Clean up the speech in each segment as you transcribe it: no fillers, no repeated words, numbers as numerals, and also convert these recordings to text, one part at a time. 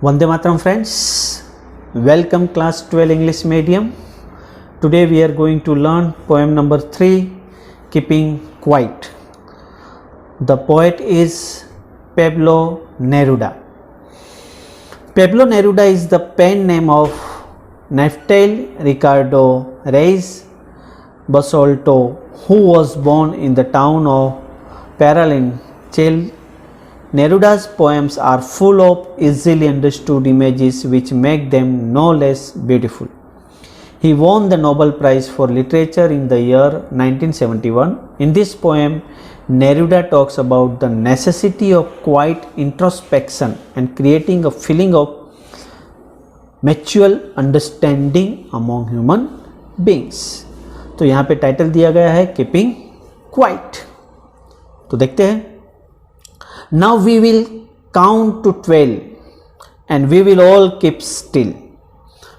Vande Mataram friends, welcome class 12 English medium. Today we are going to learn poem number 3, Keeping Quiet. The poet is Pablo Neruda. Pablo Neruda is the pen name of Naftali Ricardo Reis Basolto, who was born in the town of Parral in Chile. Neruda's poems are full of easily understood images which make them no less beautiful. He won the Nobel Prize for Literature in the year 1971. In this poem, Neruda talks about the necessity of quiet introspection and creating a feeling of mutual understanding among human beings. तो यहाँ पे title दिया गया है keeping quiet. तो देखते हैं. Now we will count to 12 and we will all keep still.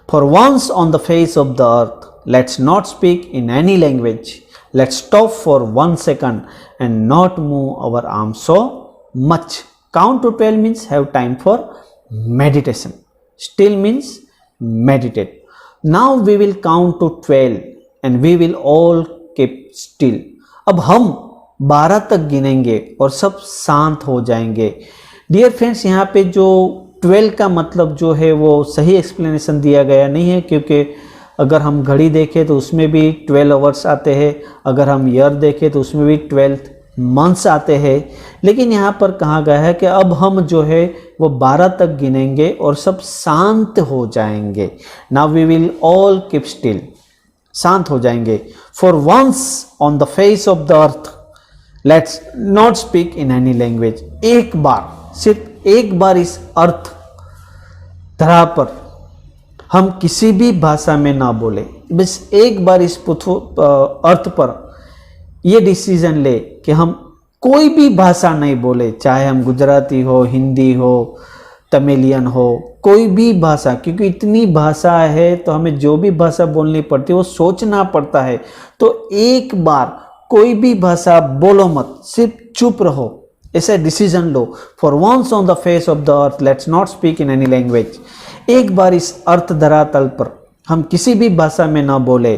For once on the face of the earth, let's not speak in any language. Let's stop for 1 second and not move our arms so much. Count to 12 means have time for meditation. Still means meditate. Now we will count to 12 and we will all keep still. अब हम 12 तक गिनेंगे और सब शांत हो जाएंगे. Dear friends, यहाँ पे जो 12 का मतलब जो है वो सही एक्सप्लेनेशन दिया गया नहीं है, क्योंकि अगर हम घड़ी देखें तो उसमें भी 12 आवर्स आते हैं, अगर हम ईयर देखें तो उसमें भी 12 मंथ्स आते हैं. लेकिन यहाँ पर कहा गया है कि अब हम जो है वो 12 तक गिनेंगे और सब शांत हो जाएंगे. Now we will all keep still. शांत हो जाएंगे. For once on the face of the earth let's not speak in any language. एक बार, सिर्फ एक बार इस अर्थ धरा पर हम किसी भी भाषा में ना बोले. बस एक बार इस अर्थ पर ये डिसीजन ले कि हम कोई भी भाषा नहीं बोले, चाहे हम गुजराती हो, हिंदी हो, तमिलियन हो, कोई भी भाषा, क्योंकि इतनी भाषा है तो हमें जो भी भाषा बोलनी पड़ती है वो सोचना पड़ता है. तो एक बार कोई भी भाषा बोलो मत, सिर्फ चुप रहो, ऐसा डिसीजन लो. For once on the face of the earth let's not speak in any language. एक बार इस अर्थ धरातल पर हम किसी भी भाषा में ना बोले.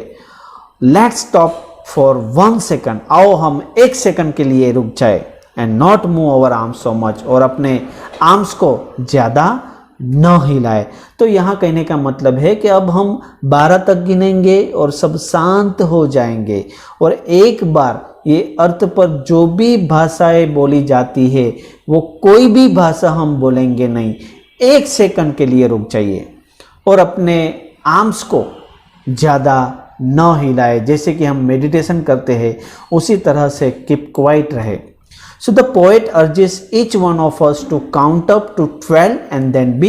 Let's stop for 1 second. आओ हम 1 सेकंड के लिए रुक जाए. And not move our arms so much. और अपने आर्म्स को ज़्यादा न हिलाए. तो यहाँ कहने का मतलब है कि अब हम 12 तक गिनेंगे और सब शांत हो जाएंगे. और एक बार ये अर्थ पर जो भी भाषाएं बोली जाती है वो कोई भी भाषा हम बोलेंगे नहीं. 1 सेकंड के लिए रुक जाइए और अपने आर्म्स को ज़्यादा न हिलाए. जैसे कि हम मेडिटेशन करते हैं उसी तरह से कीप क्वाइट रहे. So the poet urges each one of us to count up to 12 and then be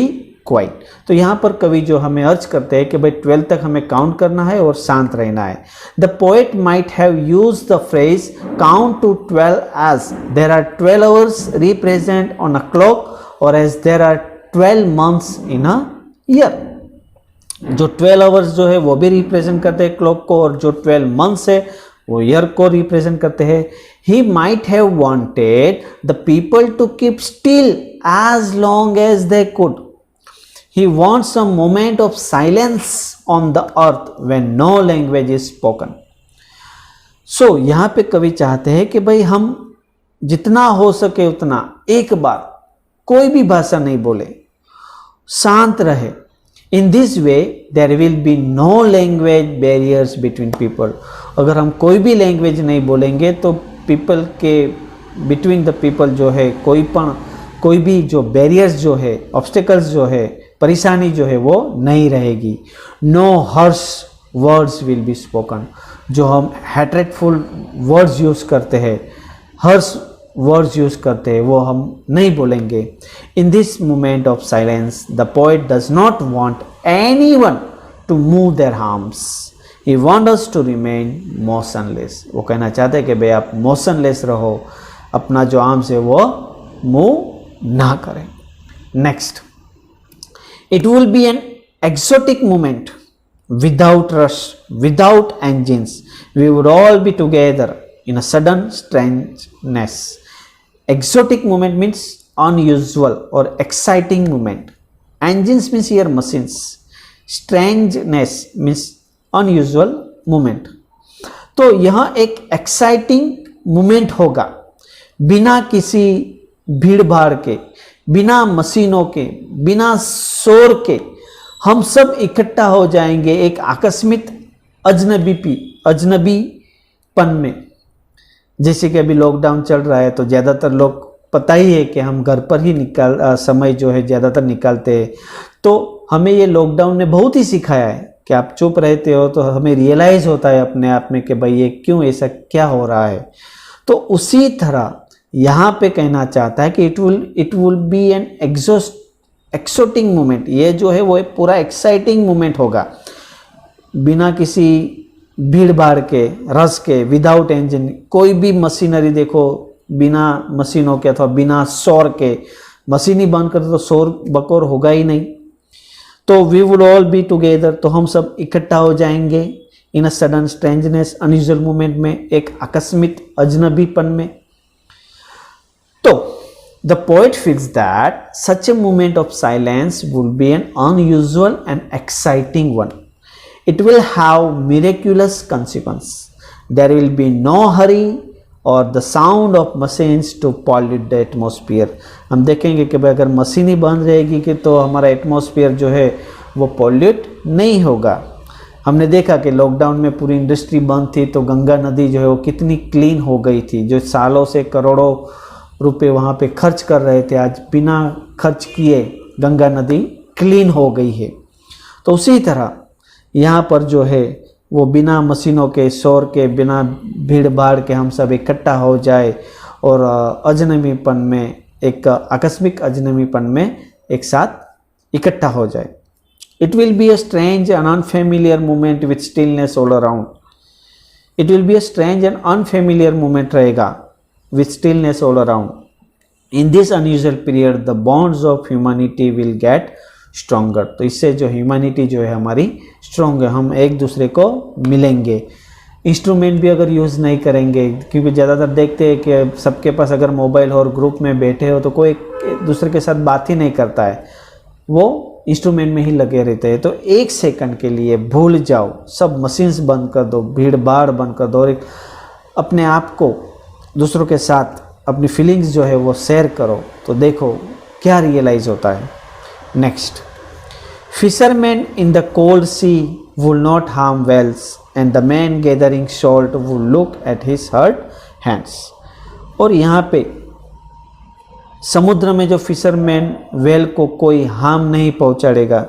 quiet. तो यहाँ पर कवि जो हमें अर्ज करते हैं कि भाई 12 तक हमें काउंट करना है और शांत रहना है. The poet might have used the phrase count to 12 as there are 12 hours represent on a clock or as there are 12 months in a year. जो 12 आवर्स जो है वो भी रिप्रेजेंट करते हैं क्लॉक को, और जो 12 मंथ्स है वो ईयर को रिप्रेजेंट करते हैं. He might have wanted the people to keep still as long as they could. He wants a moment of silence on the earth when no language is spoken. So यहाँ पे कवि चाहते हैं कि भाई हम जितना हो सके उतना एक बार कोई भी भाषा नहीं बोले, शांत रहे. In this way there will be no language barriers between people. अगर हम कोई भी लैंग्वेज नहीं बोलेंगे तो पीपल के बिटवीन द पीपल जो है कोई भी जो बैरियर्स जो है, ऑब्स्टिकल्स जो है, परेशानी जो है वो नहीं रहेगी. No harsh words will be spoken. जो हम हेट्रेटफुल वर्ड्स यूज़ करते हैं, हर्ष वर्ड्स यूज़ करते हैं, वो हम नहीं बोलेंगे. In this moment of silence the poet does not want anyone to move their arms. He wants us to remain motionless. वो कहना चाहते हैं कि भाई आप मोशनलेस रहो, अपना जो आर्म्स है वो मूव ना करें. Next, it will be an exotic moment without rush, without engines. We would all be together in a sudden strangeness. Exotic moment means unusual or exciting moment, engines means here machines, strangeness means unusual movement। तो यह एक exciting movement होगा, बिना किसी भीड़ भाड़ के, बिना मशीनों के, बिना शोर के हम सब इकट्ठा हो जाएंगे एक आकस्मिक अजनबीपन में। जैसे कि अभी लॉकडाउन चल रहा है तो ज़्यादातर लोग पता ही है कि हम घर पर ही समय जो है ज़्यादातर निकालते हैं। तो हमें ये लॉकडाउन ने बहुत ही सिखाया है कि आप चुप रहते हो तो हमें रियलाइज़ होता है अपने आप में कि भाई ये क्यों, ऐसा क्या हो रहा है। तो उसी तरह यहाँ पे कहना चाहता है कि it will B an exciting moment. ये जो है वो एक पूरा एक्साइटिंग मोमेंट होगा, बिना किसी भीड़ भाड़ के, रस के, विदाउट इंजन, कोई भी मशीनरी देखो बिना मशीनों के अथवा बिना शोर के। मशीन ही बंद कर दो तो शोर बकोर होगा ही नहीं। तो we would all be together, तो हम सब इकट्ठा हो जाएंगे in a sudden strangeness, unusual movement में, एक आकस्मिक अजनबीपन में। तो the poet feels that such a movement of silence would be an unusual and exciting one. It will have miraculous consequence. There will be no hurry or the sound of machines to pollute the atmosphere. हम देखेंगे कि अगर machine ही बंद रहेगी कि तो हमारा atmosphere जो है वो पॉल्यूट नहीं होगा। हमने देखा कि लॉकडाउन में पूरी इंडस्ट्री बंद थी तो गंगा नदी जो है वो कितनी क्लीन हो गई थी। जो सालों से करोड़ों रुपए वहाँ पे खर्च कर रहे थे, आज बिना खर्च किए गंगा नदी क्लीन हो गई है। तो उसी तरह यहाँ पर जो है वो बिना मशीनों के, शोर के, बिना भीड़ भाड़ के हम सब इकट्ठा हो जाए और अजनबीपन में, एक आकस्मिक अजनबीपन में एक साथ इकट्ठा हो जाए। It will be a strange and unfamiliar moment with stillness all around. It will be a strange and unfamiliar moment रहेगा with stillness all around. In this unusual period the bonds of humanity will get stronger. तो इससे जो humanity जो है हमारी strong है, हम एक दूसरे को मिलेंगे। इंस्ट्रूमेंट भी अगर यूज़ नहीं करेंगे, क्योंकि ज़्यादातर देखते हैं कि सबके पास अगर मोबाइल और ग्रुप में बैठे हो तो कोई एक दूसरे के साथ बात ही नहीं करता है, वो इंस्ट्रूमेंट में ही लगे रहते हैं। तो एक सेकंड के लिए भूल जाओ, सब मशीन्स बंद कर दो, भीड़ भाड़ बंद कर दो और एक अपने आप को दूसरों के साथ अपनी फीलिंग्स जो है वो शेयर करो, तो देखो क्या रियलाइज़ होता है। Next, fishermen in the cold sea would not harm whales, and the man gathering salt would look at his hurt hands. और यहाँ पे समुद्र में जो फिशरमैन वेल को कोई हार्म नहीं पहुँचाड़ेगा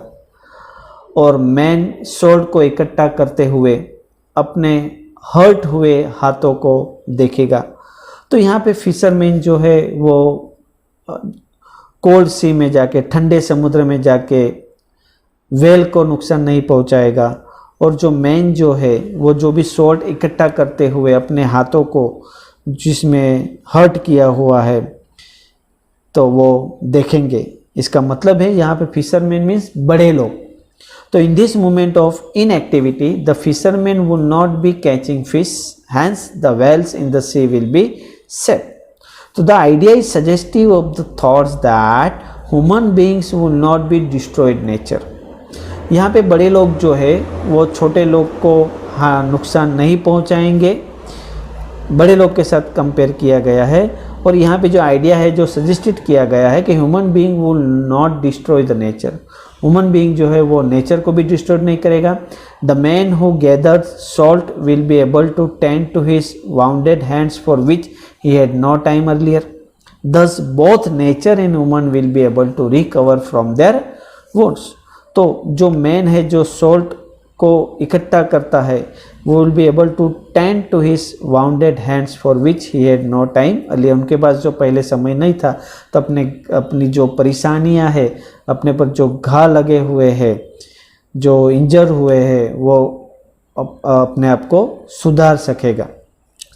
और मैन सॉल्ट को इकट्ठा करते हुए अपने हर्ट हुए हाथों को देखेगा। तो यहाँ पे फिशरमैन जो है वो कोल्ड सी में जाके, ठंडे समुद्र में जाके वेल को नुकसान नहीं पहुंचाएगा, और जो मैन जो है वो जो भी सॉल्ट इकट्ठा करते हुए अपने हाथों को जिसमें हर्ट किया हुआ है तो वो देखेंगे। इसका मतलब है यहाँ पे फिशरमैन मीन्स बड़े लोग। तो in this moment of inactivity the fisherman would not be catching fish, hence the whales in the sea will be safe. So the idea is suggestive of the thoughts that human beings will not be destroyed nature. यहाँ पे बड़े लोग जो है वो छोटे लोग को नुकसान नहीं पहुँचाएंगे, बड़े लोग के साथ कंपेयर किया गया है। और यहाँ पे जो आइडिया है जो सजेस्टेड किया गया है कि human being will not destroy the nature. Human being जो है वो नेचर को भी डिस्ट्रॉय नहीं करेगा। The man who gathers salt will be able to tend to his wounded hands for which he had no time earlier. Thus both nature and human will be able to recover from their wounds. तो जो man है जो salt को इकट्ठा करता है वो will be able to tend to his wounded hands for which he had no time earlier. उनके पास जो पहले समय नहीं था तो अपनी जो परेशानियां है, अपने पर जो घाव लगे हुए हैं, जो इंजर हुए हैं, वो अपने आप को सुधार सकेगा।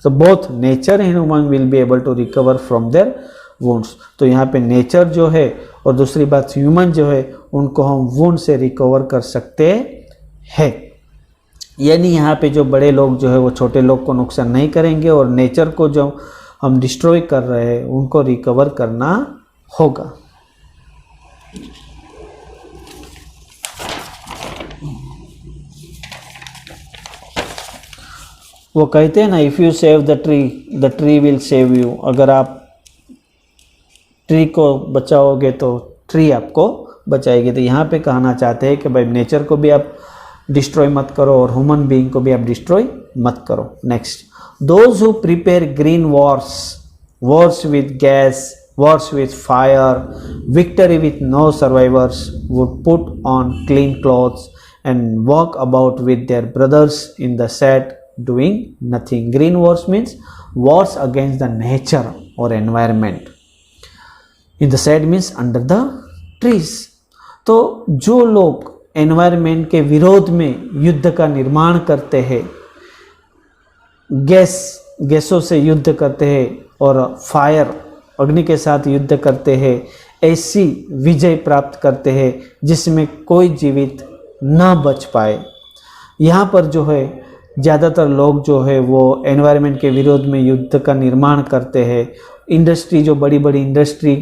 तो both nature and human will be able to recover from their wounds. तो यहाँ पे नेचर जो है और दूसरी बात ह्यूमन जो है उनको हम वुंड से रिकवर कर सकते हैं। यानी यहाँ पे जो बड़े लोग जो है वो छोटे लोग को नुकसान नहीं करेंगे और नेचर को जो हम डिस्ट्रॉय कर रहे हैं उनको रिकवर करना होगा। वो कहते हैं ना, if you save the tree will save you. अगर आप ट्री को बचाओगे तो ट्री आपको बचाएगी। तो यहाँ पे कहना चाहते हैं कि भाई नेचर को भी आप डिस्ट्रॉय मत करो और ह्यूमन बीइंग को भी आप डिस्ट्रॉय मत करो। Next, those who prepare green Wars with gas, wars with fire, victory with no survivors, would put on clean clothes and walk about with their brothers in the sad doing nothing. Green wars means wars against the nature or environment. In the shade means under the trees. तो जो लोग environment के विरोध में युद्ध का निर्माण करते हैं, गैसों से युद्ध करते हैं और फायर अग्नि के साथ युद्ध करते हैं, ऐसी विजय प्राप्त करते हैं जिसमें कोई जीवित ना बच पाए। यहाँ पर जो है ज़्यादातर लोग जो है वो एनवायरनमेंट के विरोध में युद्ध का निर्माण करते हैं। इंडस्ट्री, जो बड़ी बड़ी इंडस्ट्री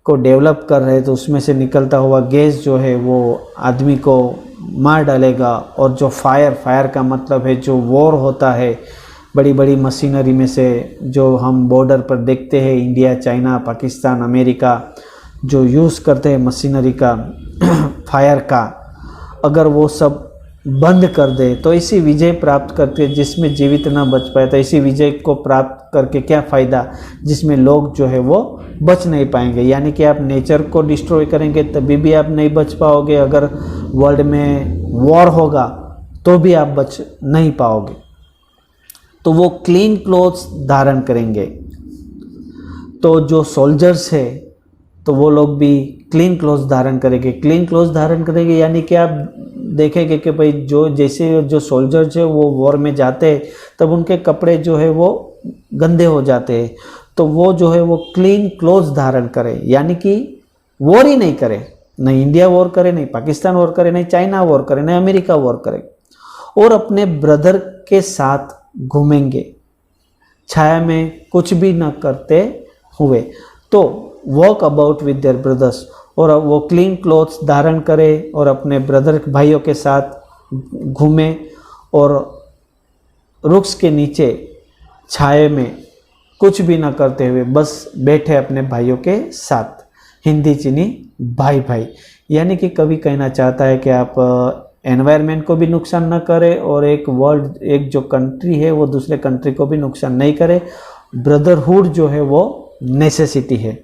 को डेवलप कर रहे हैं, तो उसमें से निकलता हुआ गैस जो है वो आदमी को मार डालेगा। और जो फायर का मतलब है जो वॉर होता है, बड़ी बड़ी मशीनरी में से जो हम बॉर्डर पर देखते हैं, इंडिया, चाइना, पाकिस्तान, अमेरिका जो यूज़ करते हैं मशीनरी का फायर का, अगर वो सब बंद कर दे तो ऐसी विजय प्राप्त करते हैं जिसमें जीवित ना बच पाए। तो ऐसी विजय को प्राप्त करके क्या फ़ायदा जिसमें लोग जो है वो बच नहीं पाएंगे। यानी कि आप नेचर को डिस्ट्रॉय करेंगे तभी भी आप नहीं बच पाओगे। अगर वर्ल्ड में वॉर होगा तो भी आप बच नहीं पाओगे। तो वो क्लीन क्लोथ्स धारण करेंगे। तो जो सोल्जर्स है तो वो लोग भी क्लीन क्लोथ्स धारण करेंगे। क्लीन क्लोथ्स धारण करेंगे यानी कि आप देखेंगे कि भाई जैसे सोल्जर्स है वो वॉर में जाते हैं तब उनके कपड़े जो है वो गंदे हो जाते हैं। तो वो जो है वो क्लीन क्लोथ्स धारण करे, यानी कि वॉर ही नहीं करे। नहीं इंडिया वॉर करे, नहीं पाकिस्तान वॉर करे, नहीं चाइना वॉर करे, नहीं अमेरिका वॉर करे। और अपने ब्रदर के साथ घूमेंगे छाया में कुछ भी न करते हुए। तो walk about with their brothers, और वो क्लीन क्लोथ्स धारण करे और अपने ब्रदर भाइयों के साथ घूमे और वृक्ष के नीचे छाये में कुछ भी न करते हुए बस बैठे अपने भाइयों के साथ। हिंदी चीनी भाई भाई, यानी कि कवि कहना चाहता है कि आप एनवायरनमेंट को भी नुकसान न करे और एक जो कंट्री है वो दूसरे कंट्री को भी नुकसान नहीं करे। ब्रदरहुड जो है वो नेसेसिटी है।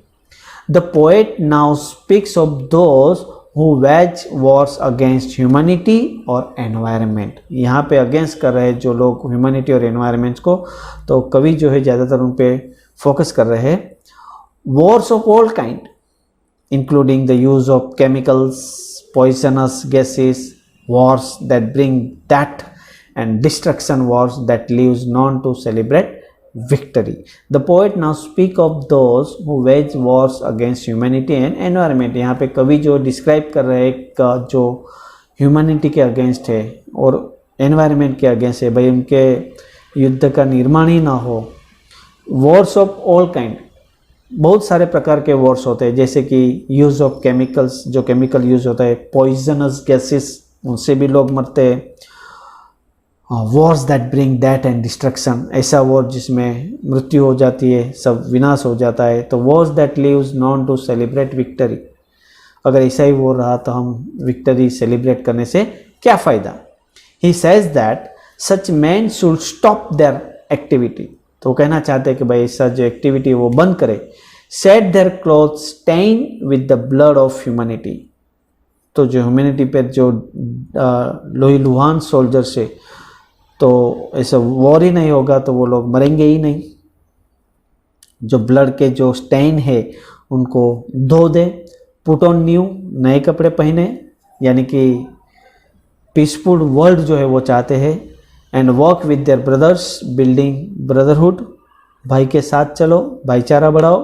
The poet now speaks of those who wage wars against humanity और एनवायरनमेंट। यहाँ पे अगेंस्ट कर रहे हैं जो लोग ह्यूमैनिटी और एनवायरनमेंट को, तो कवि जो है ज़्यादातर उन पे फोकस कर रहे हैं। Wars of all kind including the use of chemicals, poisonous gases, wars that bring death and destruction, wars that leaves none to celebrate victory. The poet now speak of those who wage wars against humanity and environment. यहाँ पे कवि जो describe कर रहे हैं जो humanity के against है और एनवायरनमेंट के अगेंस्ट है, भाई उनके युद्ध का निर्माण ही ना हो। वॉर्स ऑफ ऑल काइंड, बहुत सारे प्रकार के वॉर्स होते हैं, जैसे कि यूज़ ऑफ केमिकल्स, जो केमिकल यूज़ होता है, पॉइजनस गैसेस, उनसे भी लोग मरते हैं। Wars that bring death and destruction, ऐसा वॉर जिसमें मृत्यु हो जाती है, सब विनाश हो जाता है। तो wars that leaves none to celebrate victory, अगर ऐसा ही वॉर रहा तो हम विक्टरी सेलिब्रेट करने से क्या फ़ायदा। He says that such man should stop there activity, तो कहना चाहते हैं कि भाई ऐसा जो एक्टिविटी वो बंद करे। Set their clothes stain with the blood of humanity, तो जो ह्यूमैनिटी पे जो लोही लुहान सोल्जर्स है तो ऐसा वॉर ही नहीं होगा तो वो लोग मरेंगे ही नहीं। जो ब्लड के जो स्टेन है उनको धो दे, पुट ऑन न्यू, नए कपड़े पहने, यानी कि पीसफुल वर्ल्ड जो है वो चाहते हैं। And walk with their brothers building brotherhood, भाई के साथ चलो, भाईचारा बढ़ाओ।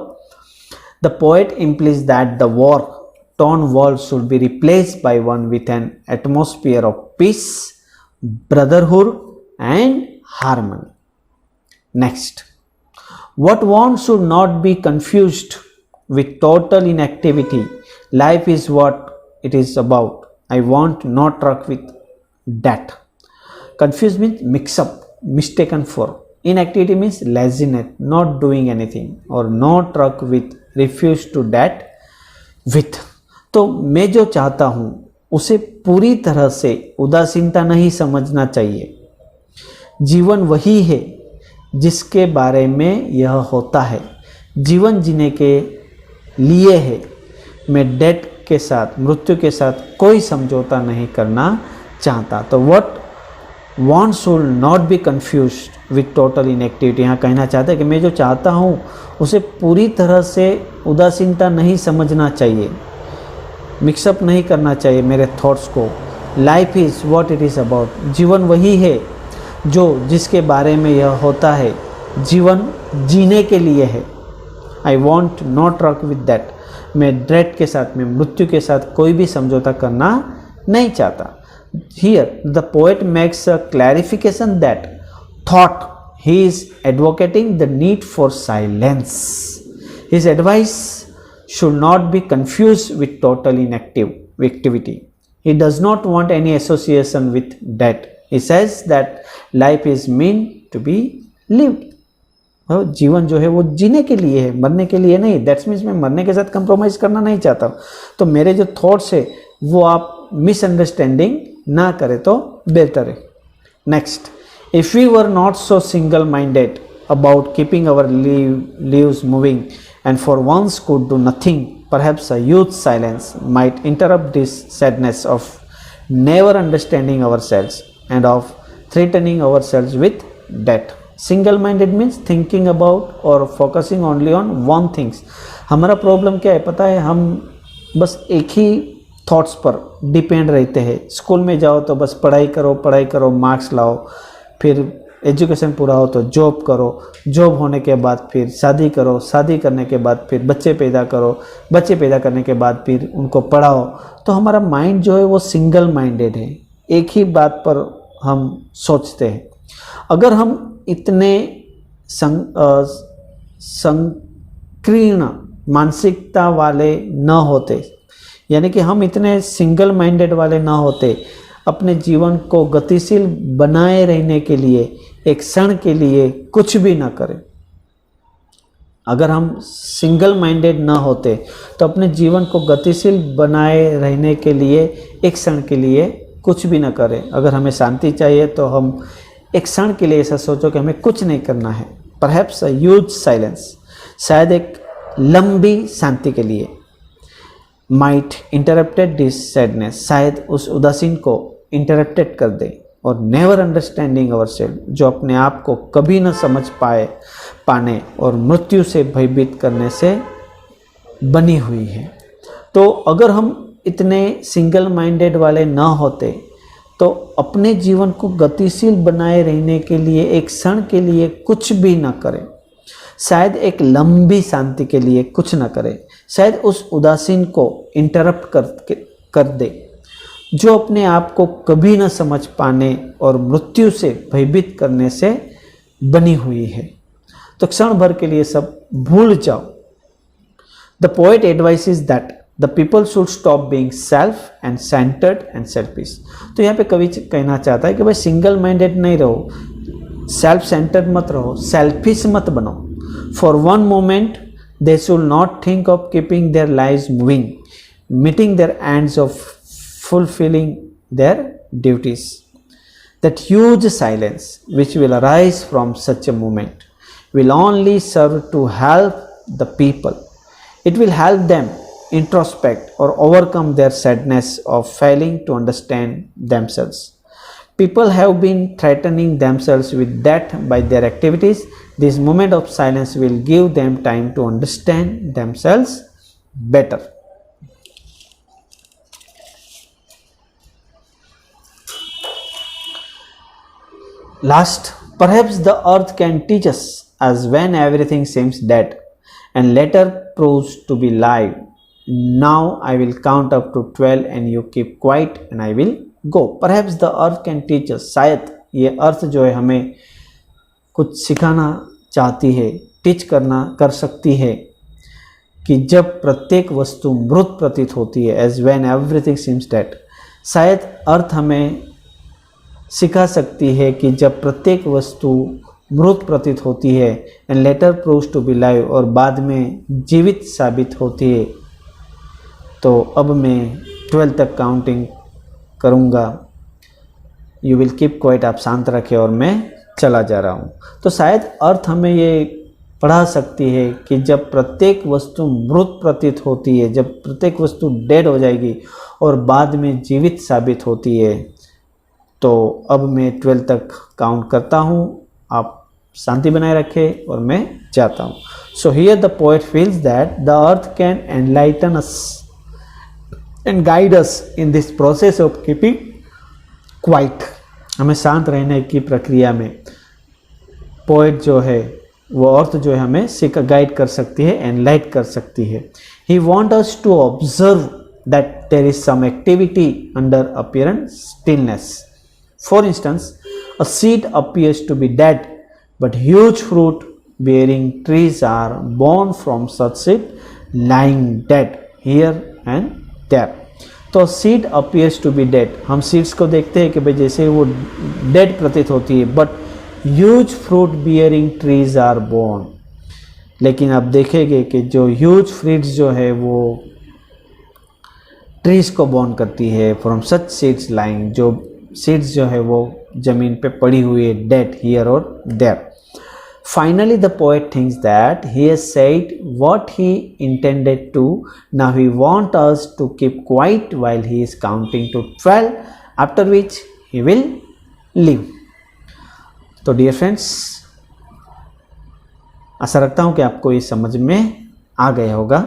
The poet implies that the war-torn world should be replaced by one with an atmosphere of peace, brotherhood and harmony. Next, what wants should not be confused with total inactivity. Life is what it is about. I want not truck with that. Confused means mix up, mistaken for. Inactivity means laziness, not doing anything, or no truck with, refuse to that with. तो मैं जो चाहता हूँ उसे पूरी तरह से उदासीनता नहीं समझना चाहिए। जीवन वही है जिसके बारे में यह होता है, जीवन जीने के लिए है। मैं डेथ के साथ, मृत्यु के साथ कोई समझौता नहीं करना चाहता। तो what want should not be confused with total inactivity. यहाँ कहना चाहता है कि मैं जो चाहता हूँ उसे पूरी तरह से उदासीनता नहीं समझना चाहिए, मिक्सअप नहीं करना चाहिए मेरे थॉट्स को। Life is what it is about. जीवन वही है जो जिसके बारे में यह होता है, जीवन जीने के लिए है। I want not work with that. मैं डेथ के साथ, मैं मृत्यु के साथ कोई भी समझौता करना नहीं चाहता। Here the poet makes a clarification that thought he is advocating the need for silence. His advice should not be confused with total inactivity. He does not want any association with death. He says that life is meant to be lived. जीवन जो है वो जीने के लिए है, मरने के लिए नहीं। दैट्स मीन्स मैं मरने के साथ कंप्रोमाइज़ करना नहीं चाहता। तो मेरे जो थॉट्स है वो आप मिसअंडरस्टैंडिंग ना करें तो बेहतर है। Next, if we were not so single minded about keeping our lives moving and for once could do nothing, perhaps a huge silence might interrupt this sadness of never understanding ourselves and of threatening ourselves with death. Single minded means thinking about or focusing only on one things. हमारा problem क्या है पता है? हम बस एक ही thoughts पर depend रहते हैं। स्कूल में जाओ तो बस पढ़ाई करो, मार्क्स लाओ, फिर एजुकेशन पूरा हो तो जॉब करो, जॉब होने के बाद फिर शादी करो, शादी करने के बाद फिर बच्चे पैदा करो, बच्चे पैदा करने के बाद फिर उनको पढ़ाओ। तो हमारा माइंड जो है वो सिंगल माइंडेड है, एक ही बात पर हम सोचते हैं। अगर हम इतने संकीर्ण मानसिकता वाले न होते, यानी कि हम इतने सिंगल माइंडेड वाले ना होते, अपने जीवन को गतिशील बनाए रहने के लिए एक क्षण के लिए कुछ भी ना करें। अगर हम सिंगल माइंडेड ना होते तो अपने जीवन को गतिशील बनाए रहने के लिए एक क्षण के लिए कुछ भी ना करें। अगर हमें शांति चाहिए तो हम एक क्षण के लिए ऐसा सोचो कि हमें कुछ नहीं करना है। परहैप्स अ ह्यूज साइलेंस, शायद एक लंबी शांति के लिए। माइट इंटरप्टेड दिस सैडनेस, शायद उस उदासीन को इंटरप्टेड कर दे। और नेवर अंडरस्टैंडिंग अवर सेल्फ, जो अपने आप को कभी न समझ पाने और मृत्यु से भयभीत करने से बनी हुई है। तो अगर हम इतने सिंगल माइंडेड वाले ना होते तो अपने जीवन को गतिशील बनाए रहने के लिए एक क्षण के लिए कुछ भी ना करें, शायद एक लंबी शांति के लिए कुछ ना करें, शायद उस उदासीन को इंटरप्ट कर दे जो अपने आप को कभी न समझ पाने और मृत्यु से भयभीत करने से बनी हुई है। तो क्षण भर के लिए सब भूल जाओ। The poet advices that the people should stop being self and centred and selfish. तो यहाँ पे कवि कहना चाहता है कि भाई सिंगल माइंडेड नहीं रहो, सेल्फ सेंटर्ड मत रहो, सेल्फिश मत बनो। For one moment they should not think of keeping their lives moving, meeting their ends of fulfilling their duties. That huge silence which will arise from such a moment will only serve to help the people. It will help them introspect or overcome their sadness of failing to understand themselves. People have been threatening themselves with death by their activities. This moment of silence will give them time to understand themselves better. Last, perhaps the earth can teach us as when everything seems dead and later proves to be live. Now I will count up to 12 and you keep quiet and I will go. Perhaps the earth can teach us. शायद ये अर्थ जो है हमें कुछ सिखाना चाहती है, teach कर सकती है कि जब प्रत्येक वस्तु मृत प्रतीत होती है, as when everything seems dead, शायद अर्थ हमें सिखा सकती है कि जब प्रत्येक वस्तु मृत प्रतीत होती है and later proves to be live, और बाद में जीवित साबित होती है, तो अब मैं 12 तक काउंटिंग करूँगा। यू विल कीप क्वाइट, आप शांत रखें और मैं चला जा रहा हूँ। तो शायद अर्थ हमें ये पढ़ा सकती है कि जब प्रत्येक वस्तु मृत प्रतीत होती है, जब प्रत्येक वस्तु डेड हो जाएगी और बाद में जीवित साबित होती है, तो अब मैं 12 तक काउंट करता हूँ, आप शांति बनाए रखें और मैं जाता हूँ। So here the poet feels that the earth can enlighten us and guide us in this process of keeping quiet. हमें शांत रहने की प्रक्रिया में पोएट जो है वो अर्थ जो है हमें गाइड कर सकती है, एनलाइट कर सकती है। He want us to observe that there is some activity under apparent stillness. For instance, a seed appears to be dead, but huge fruit bearing trees are born from such seed lying dead here and there. तो seed appears to be dead, हम seeds को देखते हैं कि भाई जैसे वो dead प्रतीत होती है, but huge fruit bearing trees are born. लेकिन आप देखेंगे कि जो ह्यूज फ्रूट्स जो है वो ट्रीज को बोर्न करती है फ्रॉम सच सीड्स लाइंग, जो सीड्स जो है वो जमीन पे पड़ी हुई है, डेड हियर और there. Finally, the poet thinks that he has said what he intended to. Now he wants us to keep quiet while he is counting to 12, after which he will leave. तो dear friends, आशा रखता हूँ कि आपको ये समझ में आ गया होगा।